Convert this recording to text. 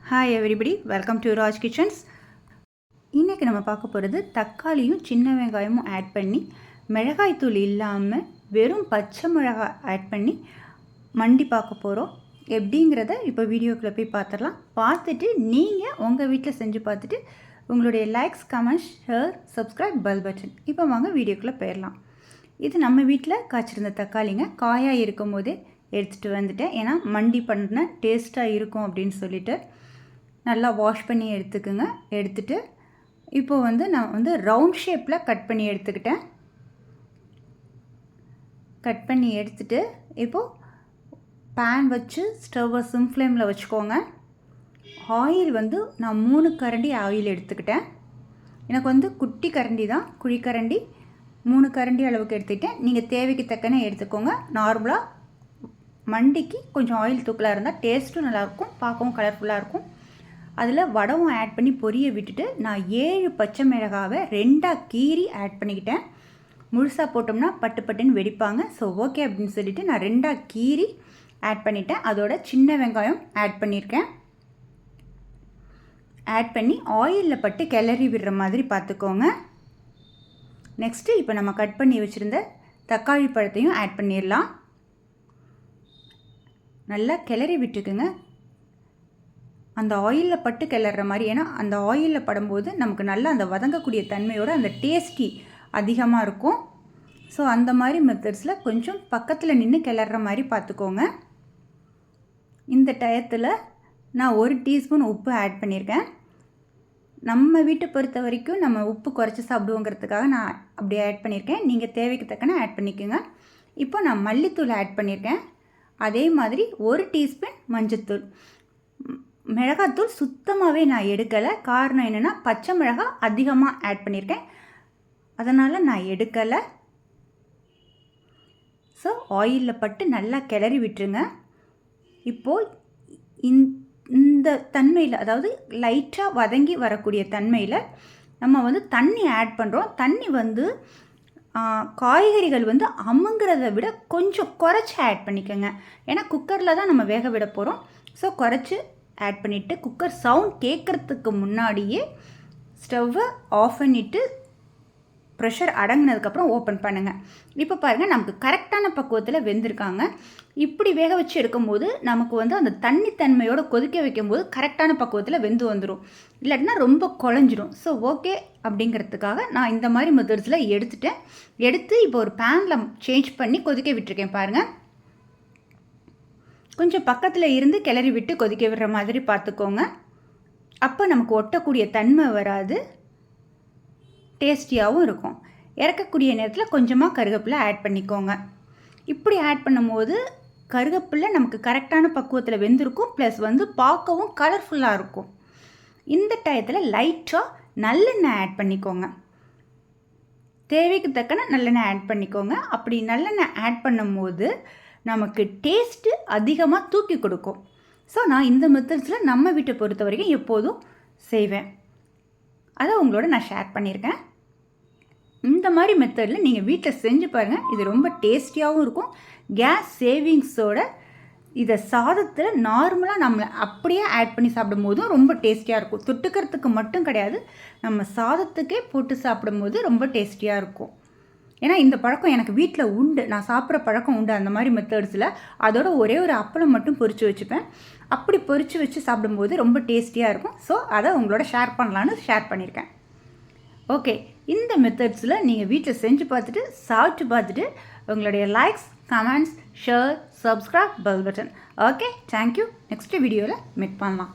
Hi everybody, welcome to Raj Kitchens. இன்றைக்கி நம்ம பார்க்க போகிறது தக்காளியும் சின்ன வெங்காயமும் ஆட் பண்ணி மிளகாய் தூள் இல்லாமல் வெறும் பச்சை மிளகாய் ஆட் பண்ணி மண்டி பார்க்க போகிறோம். எப்படிங்கிறத இப்போ வீடியோக்குள்ளே போய் பார்த்துடலாம். பார்த்துட்டு நீங்கள் உங்கள் வீட்டில் செஞ்சு பார்த்துட்டு உங்களுடைய likes, comments, share, subscribe, bell button. இப்போ வாங்க வீடியோக்குள்ளே போயிடலாம். இது நம்ம வீட்டில் காய்ச்சிருந்த தக்காளிங்க. காயாக இருக்கும் போதே எடுத்துகிட்டு வந்துட்டேன். ஏன்னா மண்டி பண்ண டேஸ்ட்டாக இருக்கும் அப்படின்னு சொல்லிட்டு நல்லா வாஷ் பண்ணி எடுத்துக்குங்க. எடுத்துகிட்டு இப்போது நான் ரவுண்ட் ஷேப்பில் கட் பண்ணி எடுத்துக்கிட்டேன். கட் பண்ணி எடுத்துகிட்டு இப்போது பேன் வச்சு ஸ்டவ்வை சிம் ஃப்ளேமில் வச்சுக்கோங்க. ஆயில் நான் 3 கரண்டி ஆயில் எடுத்துக்கிட்டேன். எனக்கு குட்டி கரண்டி தான், குழிக்கரண்டி 3 கரண்டி அளவுக்கு எடுத்துக்கிட்டேன். நீங்கள் தேவைக்கு தக்கன எடுத்துக்கோங்க. நார்மலாக மண்டிக்கு கொஞ்சம் ஆயில் தூக்கலாக இருந்தால் டேஸ்ட்டும் நல்லாயிருக்கும், பார்க்கவும் கலர்ஃபுல்லாக இருக்கும். அதில் வடவும் ஆட் பண்ணி பொரிய விட்டுட்டு நான் 7 பச்சை மிளகாவை 2ஆக கீறி ஆட் பண்ணிக்கிட்டேன். முழுசாக போட்டோம்னா பட்டு பட்டுன்னு வெடிப்பாங்க. ஸோ ஓகே அப்படின்னு சொல்லிவிட்டு நான் 2ஆக கீறி ஆட் பண்ணிட்டேன். அதோட சின்ன வெங்காயம் ஆட் பண்ணியிருக்கேன். ஆட் பண்ணி ஆயிலில் பட்டு கிளறி விடுற மாதிரி பார்த்துக்கோங்க. நெக்ஸ்ட்டு இப்போ நம்ம கட் பண்ணி வச்சுருந்த தக்காளி பழத்தையும் ஆட் பண்ணிடலாம். நல்லா கிளறி விட்டுக்குங்க. அந்த ஆயிலில் பட்டு கிளற மாதிரி, ஏன்னா அந்த ஆயிலில் படும்போது நமக்கு நல்லா அந்த வதங்கக்கூடிய தன்மையோடு அந்த டேஸ்டி அதிகமாக இருக்கும். ஸோ அந்த மாதிரி மெத்தட்ஸில் கொஞ்சம் பக்கத்தில் நின்று கிளற மாதிரி பார்த்துக்கோங்க. இந்த டயத்தில் நான் 1 டீஸ்பூன் உப்பு ஆட் பண்ணியிருக்கேன். நம்ம வீட்டை பொறுத்த வரைக்கும் நம்ம உப்பு குறைச்சி சாப்பிடுவோங்கிறதுக்காக நான் அப்படி ஆட் பண்ணியிருக்கேன். நீங்கள் தேவைக்கு தக்கன ஆட் பண்ணிக்கோங்க. இப்போ நான் மல்லித்தூள் ஆட் பண்ணியிருக்கேன். அதே மாதிரி 1 டீஸ்பூன் மஞ்சத்தூள். மிளகாத்தூள் சுத்தமாகவே நான் எடுக்கலை. காரணம் என்னென்னா பச்சை மிளகாய் அதிகமாக ஆட் பண்ணியிருக்கேன், அதனால் நான் எடுக்கலை. ஸோ ஆயிலில் பட்டு நல்லா கிளறி விட்டுருங்க. இப்போது இந்த தன்மையில், அதாவது லைட்டாக வதங்கி வரக்கூடிய தன்மையில் நம்ம தண்ணி ஆட் பண்ணுறோம். தண்ணி காய்கறிகள் அமுங்கிறத விட கொஞ்சம் குறைச்சி ஆட் பண்ணிக்கோங்க. ஏன்னா குக்கரில் தான் நம்ம வேக விட போகிறோம். ஸோ குறைச்சி ஆட் பண்ணிவிட்டு குக்கர் சவுண்ட் கேட்குறதுக்கு முன்னாடியே ஸ்டவ்வை ஆஃப் பண்ணிவிட்டு ப்ரெஷர் அடங்கினதுக்கப்புறம் ஓப்பன் பண்ணுங்கள். இப்போ பாருங்கள், நமக்கு கரெக்டான பக்குவத்தில் வெந்திருக்காங்க. இப்படி வேக வச்சு எடுக்கும்போது நமக்கு அந்த தண்ணித்தன்மையோடு கொதிக்க வைக்கும்போது கரெக்டான பக்குவத்தில் வெந்து வந்துடும். இல்லாட்டினா ரொம்ப குழஞ்சிடும். ஸோ ஓகே அப்படிங்கிறதுக்காக நான் இந்த மாதிரி மெத்தட்ஸில் எடுத்து இப்போ ஒரு பேனில் சேஞ்ச் பண்ணி கொதிக்க விட்டுருக்கேன். பாருங்கள், கொஞ்சம் பக்கத்தில் இருந்து கிளறி விட்டு கொதிக்க விடுற மாதிரி பார்த்துக்கோங்க. அப்போ நமக்கு ஒட்டக்கூடிய தன்மை வராது, டேஸ்டியாகவும் இருக்கும். இறக்கக்கூடிய நேரத்தில் கொஞ்சமாக கருவேப்பிலை ஆட் பண்ணிக்கோங்க. இப்படி ஆட் பண்ணும்போது கருவேப்பிலை நமக்கு கரெக்டான பக்குவத்தில் வெந்திருக்கும். ப்ளஸ் பார்க்கவும் கலர்ஃபுல்லாக இருக்கும். இந்த டயத்தில் லைட்டாக நல்லெண்ணெய் ஆட் பண்ணிக்கோங்க. தேவைக்கு தக்கன நல்லெண்ணெய் ஆட் பண்ணிக்கோங்க. அப்படி நல்லெண்ணெய் ஆட் பண்ணும்போது நமக்கு டேஸ்ட்டு அதிகமாக தூக்கி கொடுக்கும். ஸோ நான் இந்த மெத்தட்ஸில் நம்ம வீட்டை பொறுத்த வரைக்கும் எப்போதும் செய்வேன். அதை உங்களோட நான் ஷேர் பண்ணியிருக்கேன். இந்த மாதிரி மெத்தடில் நீங்கள் வீட்டில் செஞ்சு பாருங்கள். இது ரொம்ப டேஸ்டியாகவும் இருக்கும். கேஸ் சேவிங்ஸோட இதை சாதத்தில் நார்மலாக நம்மளை அப்படியே ஆட் பண்ணி சாப்பிடும்போதும் ரொம்ப டேஸ்டியாக இருக்கும். தொட்டுக்கிறதுக்கு மட்டும் கிடையாது, நம்ம சாதத்துக்கே போட்டு சாப்பிடும்போது ரொம்ப டேஸ்டியாக இருக்கும். ஏன்னா இந்த பழக்கம் எனக்கு வீட்டில் உண்டு, நான் சாப்பிட்ற பழக்கம் உண்டு. அந்த மாதிரி மெத்தட்ஸில் அதோட ஒரே ஒரு அப்பளம் மட்டும் பொரித்து வச்சுப்பேன். அப்படி பொரித்து வச்சு சாப்பிடும்போது ரொம்ப டேஸ்டியாக இருக்கும். ஸோ அதை உங்களோட ஷேர் பண்ணலான்னு ஷேர் பண்ணியிருக்கேன். ஓகே, இந்த மெத்தட்ஸில் நீங்கள் வீட்டில் செஞ்சு பார்த்துட்டு சாப்பிட்டு பார்த்துட்டு உங்களுடைய likes, comments, share, subscribe, bell button. Okay, thank you. Next வீடியோவில் மீட் பண்ணலாம்.